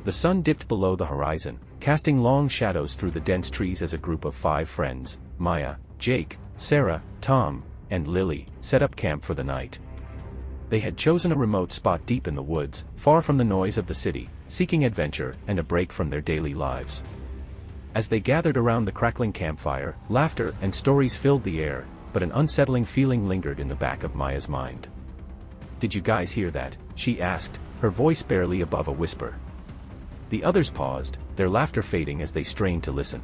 The sun dipped below the horizon, casting long shadows through the dense trees as a group of 5 friends, Maya, Jake, Sarah, Tom, and Lily, set up camp for the night. They had chosen a remote spot deep in the woods, far from the noise of the city, seeking adventure and a break from their daily lives. As they gathered around the crackling campfire, laughter and stories filled the air, but an unsettling feeling lingered in the back of Maya's mind. "Did you guys hear that?" she asked, her voice barely above a whisper. The others paused, their laughter fading as they strained to listen.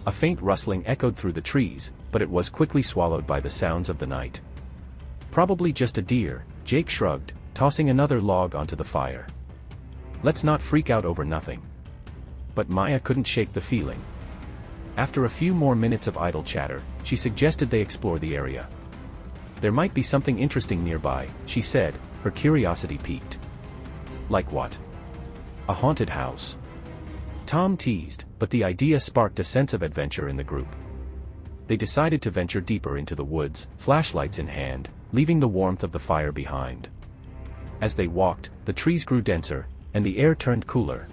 A faint rustling echoed through the trees, but it was quickly swallowed by the sounds of the night. "Probably just a deer," Jake shrugged, tossing another log onto the fire. "Let's not freak out over nothing." But Maya couldn't shake the feeling. After a few more minutes of idle chatter, she suggested they explore the area. "There might be something interesting nearby," she said, her curiosity piqued. "Like what?" "A haunted house," Tom teased, but the idea sparked a sense of adventure in the group. They decided to venture deeper into the woods, flashlights in hand, leaving the warmth of the fire behind. As they walked, the trees grew denser, and the air turned cooler.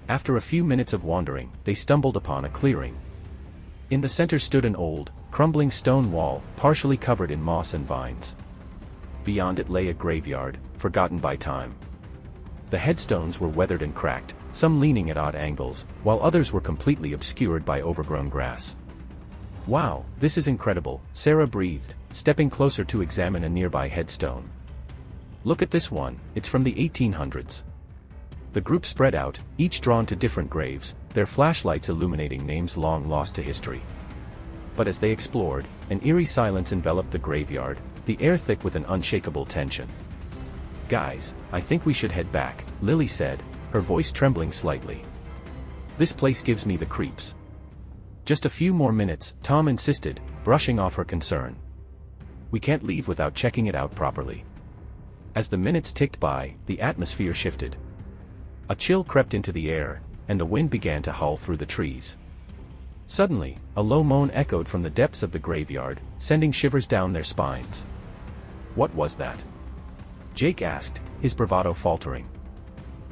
After a few minutes of wandering, they stumbled upon a clearing. In the center stood an old, crumbling stone wall, partially covered in moss and vines. Beyond it lay a graveyard, forgotten by time. The headstones were weathered and cracked, some leaning at odd angles, while others were completely obscured by overgrown grass. "Wow, this is incredible," Sarah breathed, stepping closer to examine a nearby headstone. "Look at this one, it's from the 1800s. The group spread out, each drawn to different graves, their flashlights illuminating names long lost to history. But as they explored, an eerie silence enveloped the graveyard, the air thick with an unshakable tension. "Guys, I think we should head back," Lily said, her voice trembling slightly. "This place gives me the creeps." "Just a few more minutes," Tom insisted, brushing off her concern. "We can't leave without checking it out properly." As the minutes ticked by, the atmosphere shifted. A chill crept into the air, and the wind began to howl through the trees. Suddenly, a low moan echoed from the depths of the graveyard, sending shivers down their spines. "What was that?" Jake asked, his bravado faltering.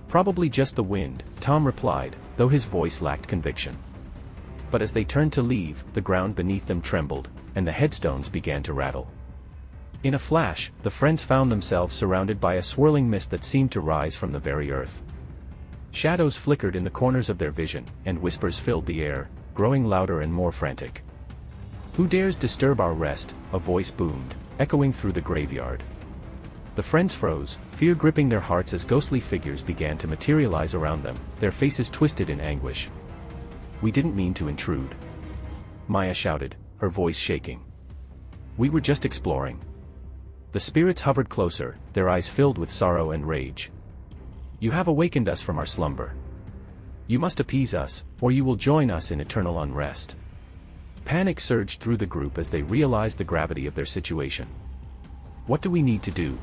"Probably just the wind," Tom replied, though his voice lacked conviction. But as they turned to leave, the ground beneath them trembled, and the headstones began to rattle. In a flash, the friends found themselves surrounded by a swirling mist that seemed to rise from the very earth. Shadows flickered in the corners of their vision, and whispers filled the air, growing louder and more frantic. "Who dares disturb our rest?" a voice boomed, echoing through the graveyard. The friends froze, fear gripping their hearts as ghostly figures began to materialize around them, their faces twisted in anguish. "We didn't mean to intrude," Maya shouted, her voice shaking. "We were just exploring." The spirits hovered closer, their eyes filled with sorrow and rage. "You have awakened us from our slumber. You must appease us, or you will join us in eternal unrest." Panic surged through the group as they realized the gravity of their situation. "What do we need to do?"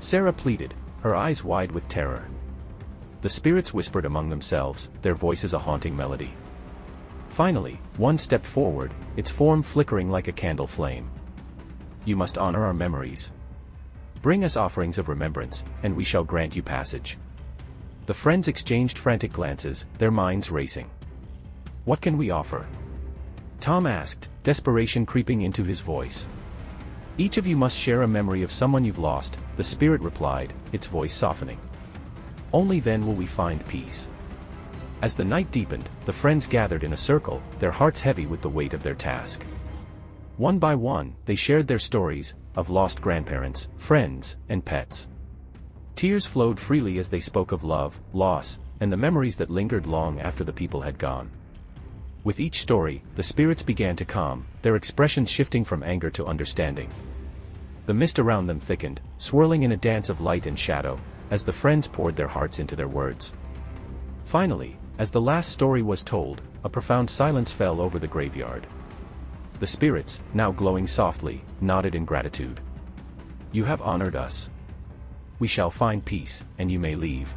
Sarah pleaded, her eyes wide with terror. The spirits whispered among themselves, their voices a haunting melody. Finally, one stepped forward, its form flickering like a candle flame. "You must honor our memories. Bring us offerings of remembrance, and we shall grant you passage." The friends exchanged frantic glances, their minds racing. "What can we offer?" Tom asked, desperation creeping into his voice. "Each of you must share a memory of someone you've lost," the spirit replied, its voice softening. "Only then will we find peace." As the night deepened, the friends gathered in a circle, their hearts heavy with the weight of their task. One by one, they shared their stories, of lost grandparents, friends, and pets. Tears flowed freely as they spoke of love, loss, and the memories that lingered long after the people had gone. With each story, the spirits began to calm, their expressions shifting from anger to understanding. The mist around them thickened, swirling in a dance of light and shadow, as the friends poured their hearts into their words. Finally, as the last story was told, a profound silence fell over the graveyard. The spirits, now glowing softly, nodded in gratitude. "You have honored us. We shall find peace, and you may leave."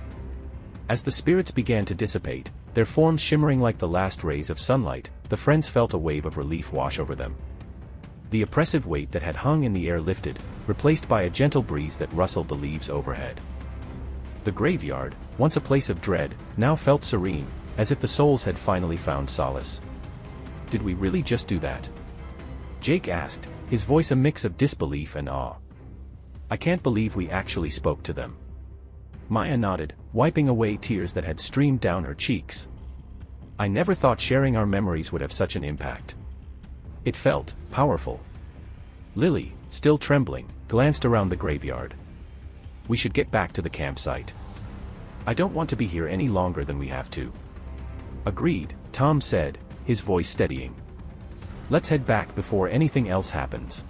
As the spirits began to dissipate, their forms shimmering like the last rays of sunlight, the friends felt a wave of relief wash over them. The oppressive weight that had hung in the air lifted, replaced by a gentle breeze that rustled the leaves overhead. The graveyard, once a place of dread, now felt serene, as if the souls had finally found solace. Did we really just do that? Jake asked, his voice a mix of disbelief and awe. I can't believe we actually spoke to them. Maya nodded, wiping away tears that had streamed down her cheeks. I never thought sharing our memories would have such an impact. It felt powerful. Lily, still trembling, glanced around the graveyard. We should get back to the campsite. I don't want to be here any longer than we have to. Agreed, Tom said, his voice steadying. Let's head back before anything else happens.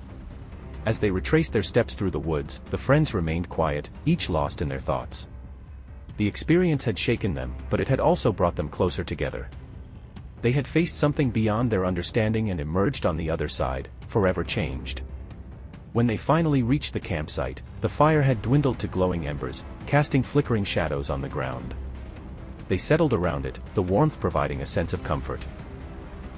As they retraced their steps through the woods, the friends remained quiet, each lost in their thoughts. The experience had shaken them, but it had also brought them closer together. They had faced something beyond their understanding and emerged on the other side, forever changed. When they finally reached the campsite, the fire had dwindled to glowing embers, casting flickering shadows on the ground. They settled around it, the warmth providing a sense of comfort.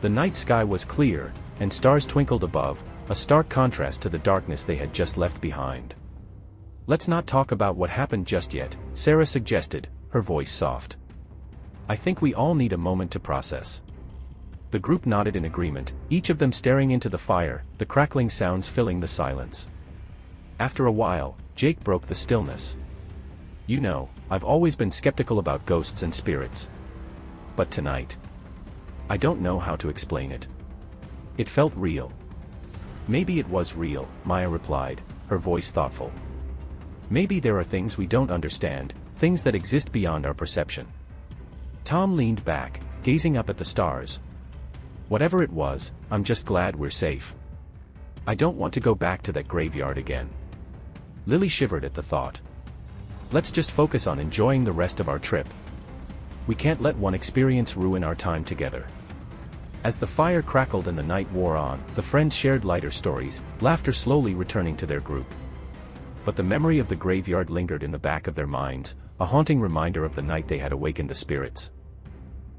The night sky was clear, and stars twinkled above, a stark contrast to the darkness they had just left behind. Let's not talk about what happened just yet, Sarah suggested, her voice soft. I think we all need a moment to process. The group nodded in agreement, each of them staring into the fire, the crackling sounds filling the silence. After a while, Jake broke the stillness. You know, I've always been skeptical about ghosts and spirits. But tonight, I don't know how to explain it. It felt real. Maybe it was real, Maya replied, her voice thoughtful. Maybe there are things we don't understand, things that exist beyond our perception. Tom leaned back, gazing up at the stars. Whatever it was, I'm just glad we're safe. I don't want to go back to that graveyard again. Lily shivered at the thought. Let's just focus on enjoying the rest of our trip. We can't let one experience ruin our time together. As the fire crackled and the night wore on, the friends shared lighter stories, laughter slowly returning to their group. But the memory of the graveyard lingered in the back of their minds, a haunting reminder of the night they had awakened the spirits.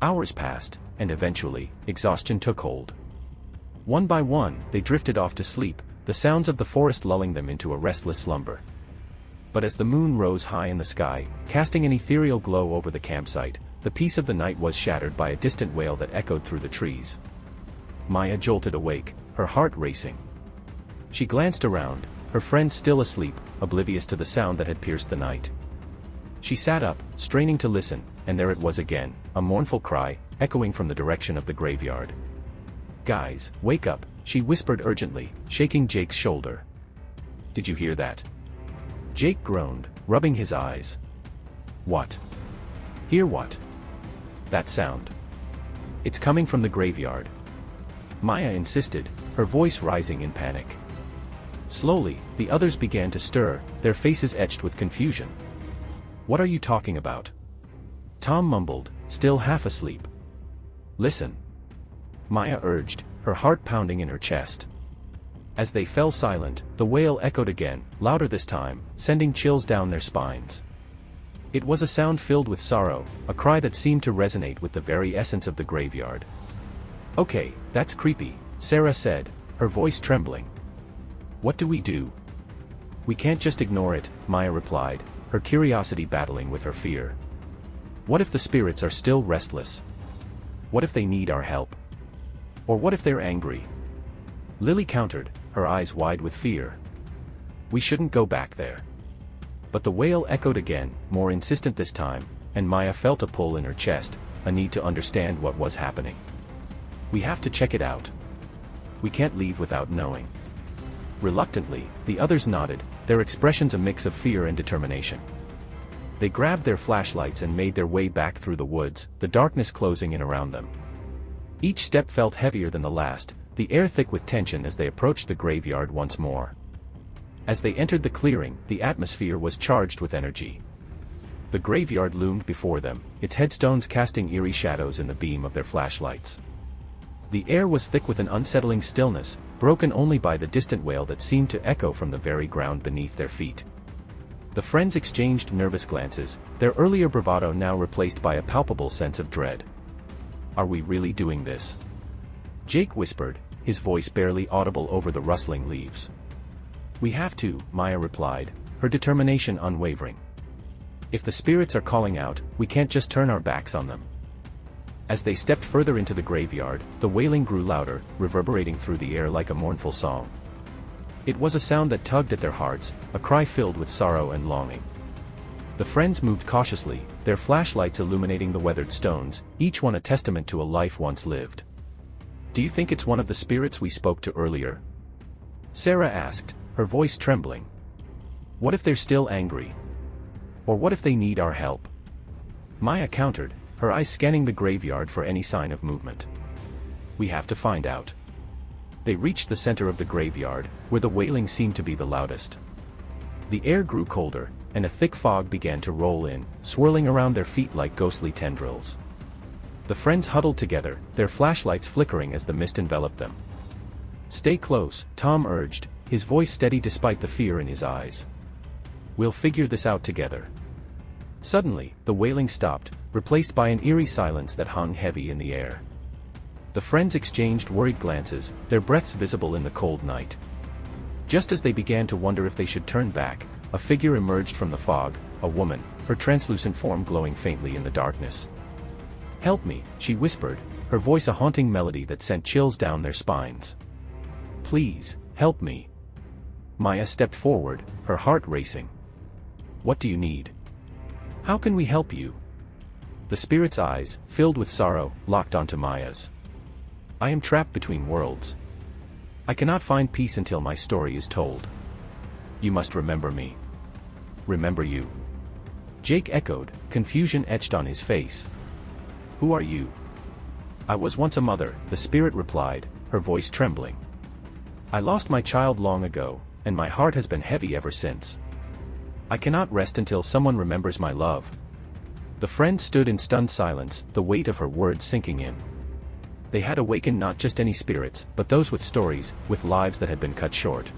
Hours passed, and eventually, exhaustion took hold. One by one, they drifted off to sleep, the sounds of the forest lulling them into a restless slumber. But as the moon rose high in the sky, casting an ethereal glow over the campsite, the peace of the night was shattered by a distant wail that echoed through the trees. Maya jolted awake, her heart racing. She glanced around, her friends still asleep, oblivious to the sound that had pierced the night. She sat up, straining to listen, and there it was again, a mournful cry, echoing from the direction of the graveyard. Guys, wake up, she whispered urgently, shaking Jake's shoulder. Did you hear that? Jake groaned, rubbing his eyes. What? Hear what? That sound. It's coming from the graveyard. Maya insisted, her voice rising in panic. Slowly, the others began to stir, their faces etched with confusion. What are you talking about? Tom mumbled, still half asleep. Listen. Maya urged, her heart pounding in her chest. As they fell silent, the wail echoed again, louder this time, sending chills down their spines. It was a sound filled with sorrow, a cry that seemed to resonate with the very essence of the graveyard. Okay, that's creepy, Sarah said, her voice trembling. What do we do? We can't just ignore it, Maya replied, her curiosity battling with her fear. What if the spirits are still restless? What if they need our help? Or what if they're angry? Lily countered, her eyes wide with fear. We shouldn't go back there. But the wail echoed again, more insistent this time, and Maya felt a pull in her chest, a need to understand what was happening. We have to check it out. We can't leave without knowing. Reluctantly, the others nodded, their expressions a mix of fear and determination. They grabbed their flashlights and made their way back through the woods, the darkness closing in around them. Each step felt heavier than the last, the air thick with tension as they approached the graveyard once more. As they entered the clearing, the atmosphere was charged with energy. The graveyard loomed before them, its headstones casting eerie shadows in the beam of their flashlights. The air was thick with an unsettling stillness, broken only by the distant wail that seemed to echo from the very ground beneath their feet. The friends exchanged nervous glances, their earlier bravado now replaced by a palpable sense of dread. Are we really doing this? Jake whispered, his voice barely audible over the rustling leaves. We have to, Maya replied, her determination unwavering. If the spirits are calling out, we can't just turn our backs on them. As they stepped further into the graveyard, the wailing grew louder, reverberating through the air like a mournful song. It was a sound that tugged at their hearts, a cry filled with sorrow and longing. The friends moved cautiously, their flashlights illuminating the weathered stones, each one a testament to a life once lived. "Do you think it's one of the spirits we spoke to earlier?" Sarah asked, her voice trembling. "What if they're still angry? Or what if they need our help?" Maya countered, her eyes scanning the graveyard for any sign of movement. "We have to find out." They reached the center of the graveyard, where the wailing seemed to be the loudest. The air grew colder, and a thick fog began to roll in, swirling around their feet like ghostly tendrils. The friends huddled together, their flashlights flickering as the mist enveloped them. "Stay close," Tom urged, his voice steady despite the fear in his eyes. "We'll figure this out together." Suddenly, the wailing stopped, replaced by an eerie silence that hung heavy in the air. The friends exchanged worried glances, their breaths visible in the cold night. Just as they began to wonder if they should turn back, a figure emerged from the fog, a woman, her translucent form glowing faintly in the darkness. "Help me," she whispered, her voice a haunting melody that sent chills down their spines. "Please, help me." Maya stepped forward, her heart racing. "What do you need? How can we help you?" The spirit's eyes, filled with sorrow, locked onto Maya's. "I am trapped between worlds. I cannot find peace until my story is told. You must remember me." "Remember you?" Jake echoed, confusion etched on his face. "Who are you?" "I was once a mother," the spirit replied, her voice trembling. "I lost my child long ago, and my heart has been heavy ever since. I cannot rest until someone remembers my love." The friends stood in stunned silence, the weight of her words sinking in. They had awakened not just any spirits, but those with stories, with lives that had been cut short.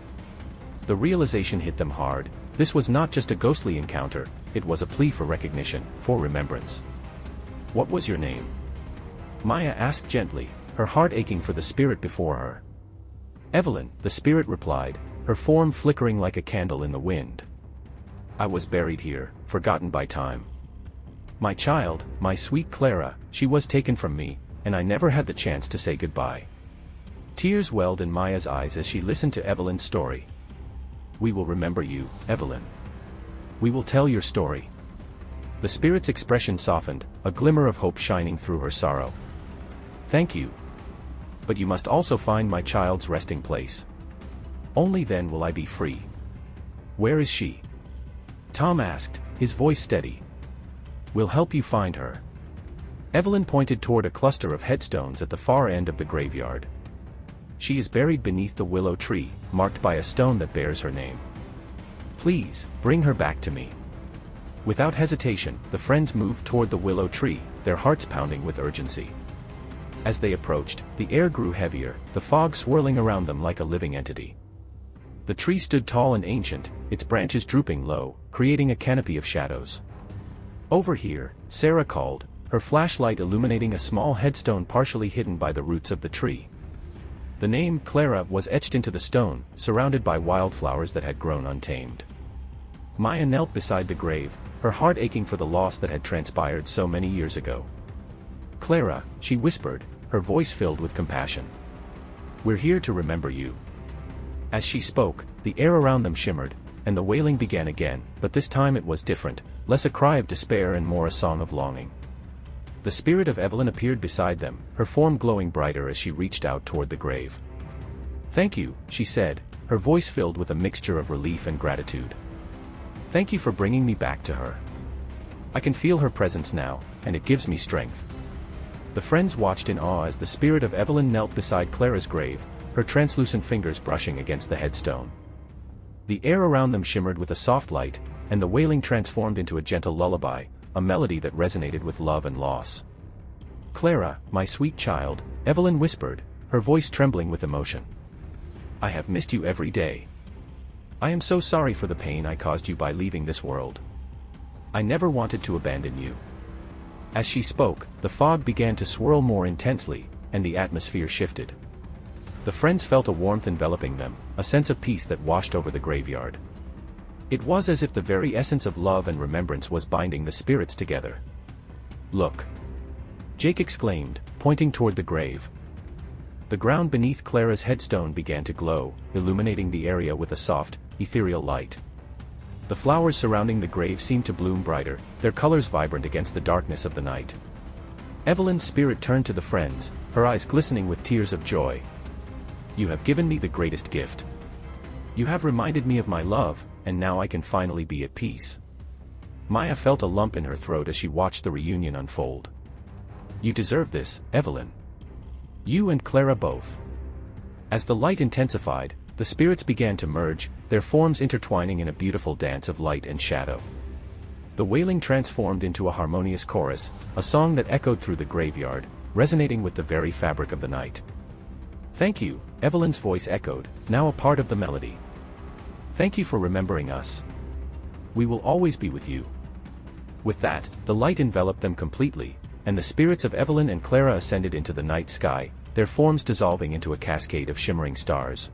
The realization hit them hard. This was not just a ghostly encounter, it was a plea for recognition, for remembrance. "What was your name?" Maya asked gently, her heart aching for the spirit before her. "Evelyn," the spirit replied, her form flickering like a candle in the wind. "I was buried here, forgotten by time. My child, my sweet Clara, she was taken from me, and I never had the chance to say goodbye." Tears welled in Maya's eyes as she listened to Evelyn's story. "We will remember you, Evelyn. We will tell your story." The spirit's expression softened, a glimmer of hope shining through her sorrow. "Thank you. But you must also find my child's resting place. Only then will I be free." "Where is she?" Tom asked, his voice steady. "We'll help you find her." Evelyn pointed toward a cluster of headstones at the far end of the graveyard. "She is buried beneath the willow tree, marked by a stone that bears her name. Please, bring her back to me." Without hesitation, the friends moved toward the willow tree, their hearts pounding with urgency. As they approached, the air grew heavier, the fog swirling around them like a living entity. The tree stood tall and ancient, its branches drooping low, creating a canopy of shadows. "Over here," Sarah called, her flashlight illuminating a small headstone partially hidden by the roots of the tree. The name Clara was etched into the stone, surrounded by wildflowers that had grown untamed. Maya knelt beside the grave, her heart aching for the loss that had transpired so many years ago. "Clara," she whispered, her voice filled with compassion. "We're here to remember you." As she spoke, the air around them shimmered, and the wailing began again, but this time it was different, less a cry of despair and more a song of longing. The spirit of Evelyn appeared beside them, her form glowing brighter as she reached out toward the grave. "Thank you," she said, her voice filled with a mixture of relief and gratitude. "Thank you for bringing me back to her. I can feel her presence now, and it gives me strength." The friends watched in awe as the spirit of Evelyn knelt beside Clara's grave, her translucent fingers brushing against the headstone. The air around them shimmered with a soft light, and the wailing transformed into a gentle lullaby, a melody that resonated with love and loss. "Clara, my sweet child," Evelyn whispered, her voice trembling with emotion. "I have missed you every day. I am so sorry for the pain I caused you by leaving this world. I never wanted to abandon you." As she spoke, the fog began to swirl more intensely, and the atmosphere shifted. The friends felt a warmth enveloping them, a sense of peace that washed over the graveyard. It was as if the very essence of love and remembrance was binding the spirits together. "Look!" Jake exclaimed, pointing toward the grave. The ground beneath Clara's headstone began to glow, illuminating the area with a soft, ethereal light. The flowers surrounding the grave seemed to bloom brighter, their colors vibrant against the darkness of the night. Evelyn's spirit turned to the friends, her eyes glistening with tears of joy. "You have given me the greatest gift. You have reminded me of my love, and now I can finally be at peace." Maya felt a lump in her throat as she watched the reunion unfold. "You deserve this, Evelyn. You and Clara both." As the light intensified, the spirits began to merge, their forms intertwining in a beautiful dance of light and shadow. The wailing transformed into a harmonious chorus, a song that echoed through the graveyard, resonating with the very fabric of the night. "Thank you," Evelyn's voice echoed, now a part of the melody. "Thank you for remembering us. We will always be with you." With that, the light enveloped them completely, and the spirits of Evelyn and Clara ascended into the night sky, their forms dissolving into a cascade of shimmering stars.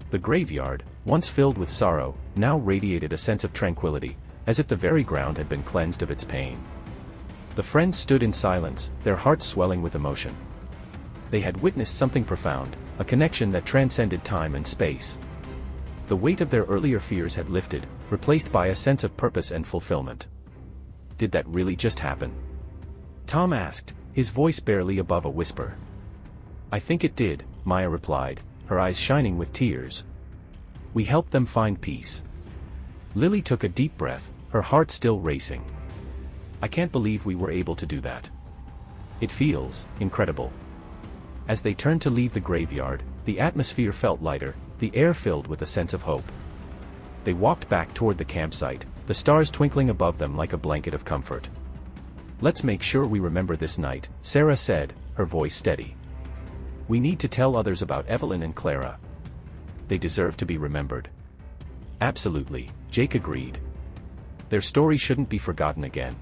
The graveyard, once filled with sorrow, now radiated a sense of tranquility, as if the very ground had been cleansed of its pain. The friends stood in silence, their hearts swelling with emotion. They had witnessed something profound, a connection that transcended time and space. The weight of their earlier fears had lifted, replaced by a sense of purpose and fulfillment. "Did that really just happen?" Tom asked, his voice barely above a whisper. "I think it did," Maya replied, her eyes shining with tears. "We helped them find peace." Lily took a deep breath, her heart still racing. "I can't believe we were able to do that. It feels incredible." As they turned to leave the graveyard, the atmosphere felt lighter, the air filled with a sense of hope. They walked back toward the campsite, the stars twinkling above them like a blanket of comfort. "Let's make sure we remember this night," Sarah said, her voice steady. "We need to tell others about Evelyn and Clara. They deserve to be remembered." "Absolutely," Jake agreed. "Their story shouldn't be forgotten again."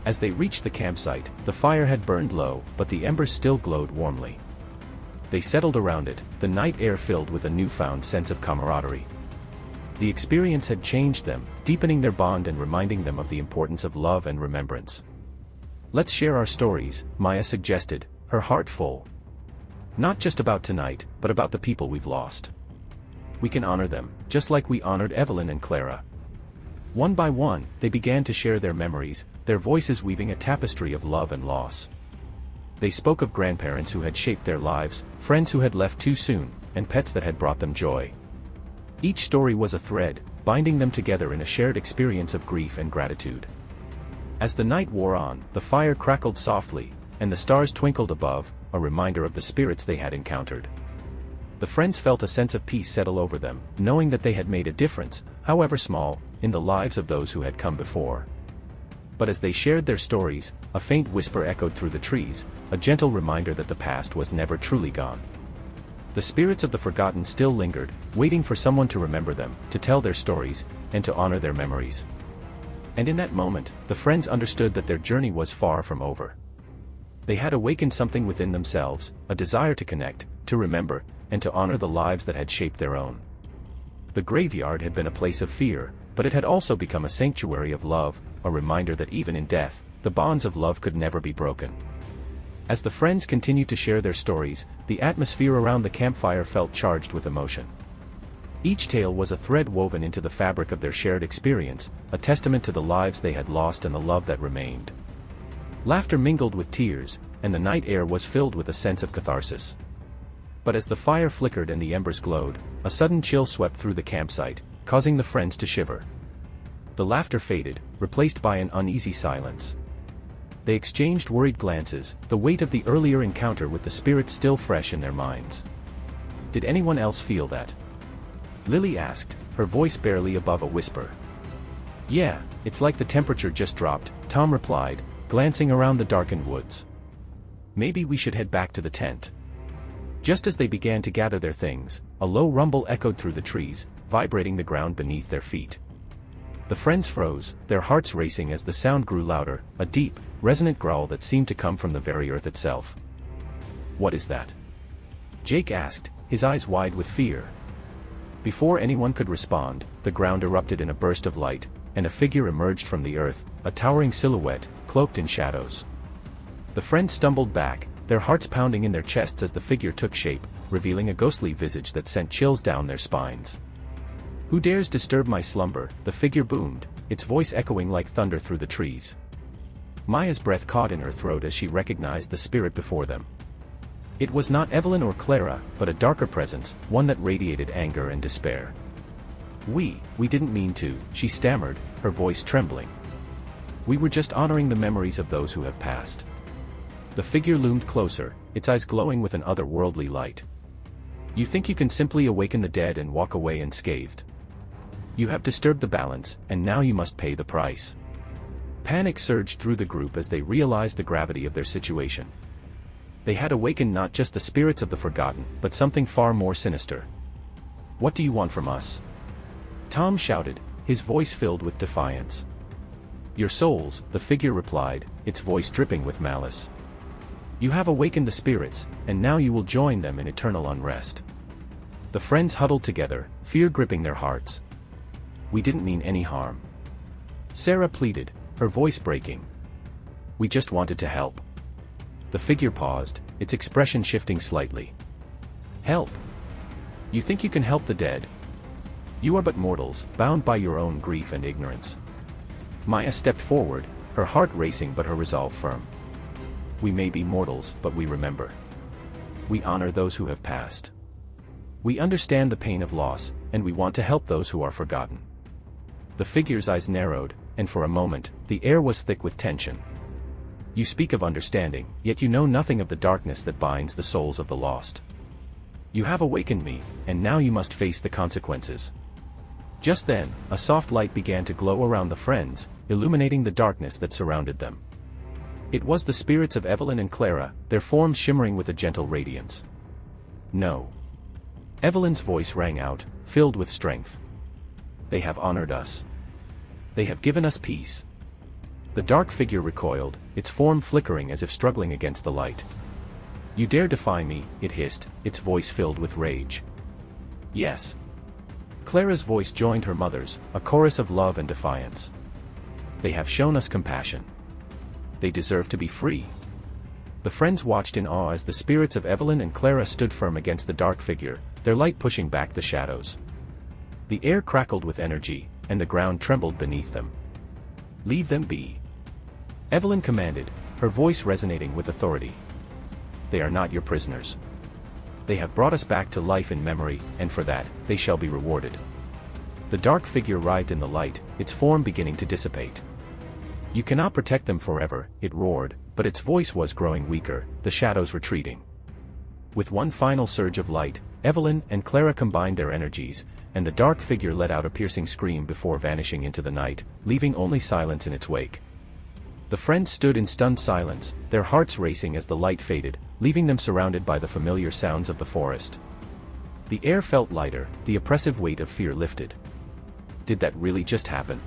As they reached the campsite, the fire had burned low, but the embers still glowed warmly. They settled around it, the night air filled with a newfound sense of camaraderie. The experience had changed them, deepening their bond and reminding them of the importance of love and remembrance. "Let's share our stories," Maya suggested, her heart full. "Not just about tonight, but about the people we've lost. We can honor them, just like we honored Evelyn and Clara." One by one, they began to share their memories, their voices weaving a tapestry of love and loss. They spoke of grandparents who had shaped their lives, friends who had left too soon, and pets that had brought them joy. Each story was a thread, binding them together in a shared experience of grief and gratitude. As the night wore on, the fire crackled softly, and the stars twinkled above, a reminder of the spirits they had encountered. The friends felt a sense of peace settle over them, knowing that they had made a difference, however small, in the lives of those who had come before. But as they shared their stories, a faint whisper echoed through the trees, a gentle reminder that the past was never truly gone. The spirits of the forgotten still lingered, waiting for someone to remember them, to tell their stories, and to honor their memories. And in that moment, the friends understood that their journey was far from over. They had awakened something within themselves, a desire to connect, to remember, and to honor the lives that had shaped their own. The graveyard had been a place of fear, but it had also become a sanctuary of love, a reminder that even in death, the bonds of love could never be broken. As the friends continued to share their stories, the atmosphere around the campfire felt charged with emotion. Each tale was a thread woven into the fabric of their shared experience, a testament to the lives they had lost and the love that remained. Laughter mingled with tears, and the night air was filled with a sense of catharsis. But as the fire flickered and the embers glowed, a sudden chill swept through the campsite, causing the friends to shiver. The laughter faded, replaced by an uneasy silence. They exchanged worried glances, the weight of the earlier encounter with the spirits still fresh in their minds. "Did anyone else feel that?" Lily asked, her voice barely above a whisper. "Yeah, it's like the temperature just dropped," Tom replied, glancing around the darkened woods. "Maybe we should head back to the tent." Just as they began to gather their things, a low rumble echoed through the trees, vibrating the ground beneath their feet. The friends froze, their hearts racing as the sound grew louder, a deep, resonant growl that seemed to come from the very earth itself. "What is that?" Jake asked, his eyes wide with fear. Before anyone could respond, the ground erupted in a burst of light, and a figure emerged from the earth, a towering silhouette, cloaked in shadows. The friends stumbled back, their hearts pounding in their chests as the figure took shape, revealing a ghostly visage that sent chills down their spines. "Who dares disturb my slumber?" the figure boomed, its voice echoing like thunder through the trees. Maya's breath caught in her throat as she recognized the spirit before them. It was not Evelyn or Clara, but a darker presence, one that radiated anger and despair. We didn't mean to," she stammered, her voice trembling. "We were just honoring the memories of those who have passed." The figure loomed closer, its eyes glowing with an otherworldly light. "You think you can simply awaken the dead and walk away unscathed? You have disturbed the balance, and now you must pay the price." Panic surged through the group as they realized the gravity of their situation. They had awakened not just the spirits of the forgotten, but something far more sinister. "What do you want from us?" Tom shouted, his voice filled with defiance. "Your souls," the figure replied, its voice dripping with malice. "You have awakened the spirits, and now you will join them in eternal unrest." The friends huddled together, fear gripping their hearts. "We didn't mean any harm," Sarah pleaded, her voice breaking. "We just wanted to help." The figure paused, its expression shifting slightly. "Help? You think you can help the dead? You are but mortals, bound by your own grief and ignorance." Maya stepped forward, her heart racing but her resolve firm. "We may be mortals, but we remember. We honor those who have passed. We understand the pain of loss, and we want to help those who are forgotten." The figure's eyes narrowed, and for a moment, the air was thick with tension. "You speak of understanding, yet you know nothing of the darkness that binds the souls of the lost. You have awakened me, and now you must face the consequences." Just then, a soft light began to glow around the friends, illuminating the darkness that surrounded them. It was the spirits of Evelyn and Clara, their forms shimmering with a gentle radiance. "No." Evelyn's voice rang out, filled with strength. "They have honored us. They have given us peace." The dark figure recoiled, its form flickering as if struggling against the light. "You dare defy me," it hissed, its voice filled with rage. "Yes." Clara's voice joined her mother's, a chorus of love and defiance. "They have shown us compassion. They deserve to be free." The friends watched in awe as the spirits of Evelyn and Clara stood firm against the dark figure, their light pushing back the shadows. The air crackled with energy, and the ground trembled beneath them. "Leave them be," Evelyn commanded, her voice resonating with authority. "They are not your prisoners. They have brought us back to life in memory, and for that, they shall be rewarded." The dark figure writhed in the light, its form beginning to dissipate. "You cannot protect them forever," it roared, but its voice was growing weaker, the shadows retreating. With one final surge of light, Evelyn and Clara combined their energies, and the dark figure let out a piercing scream before vanishing into the night, leaving only silence in its wake. The friends stood in stunned silence, their hearts racing as the light faded, leaving them surrounded by the familiar sounds of the forest. The air felt lighter, the oppressive weight of fear lifted. Did that really just happen?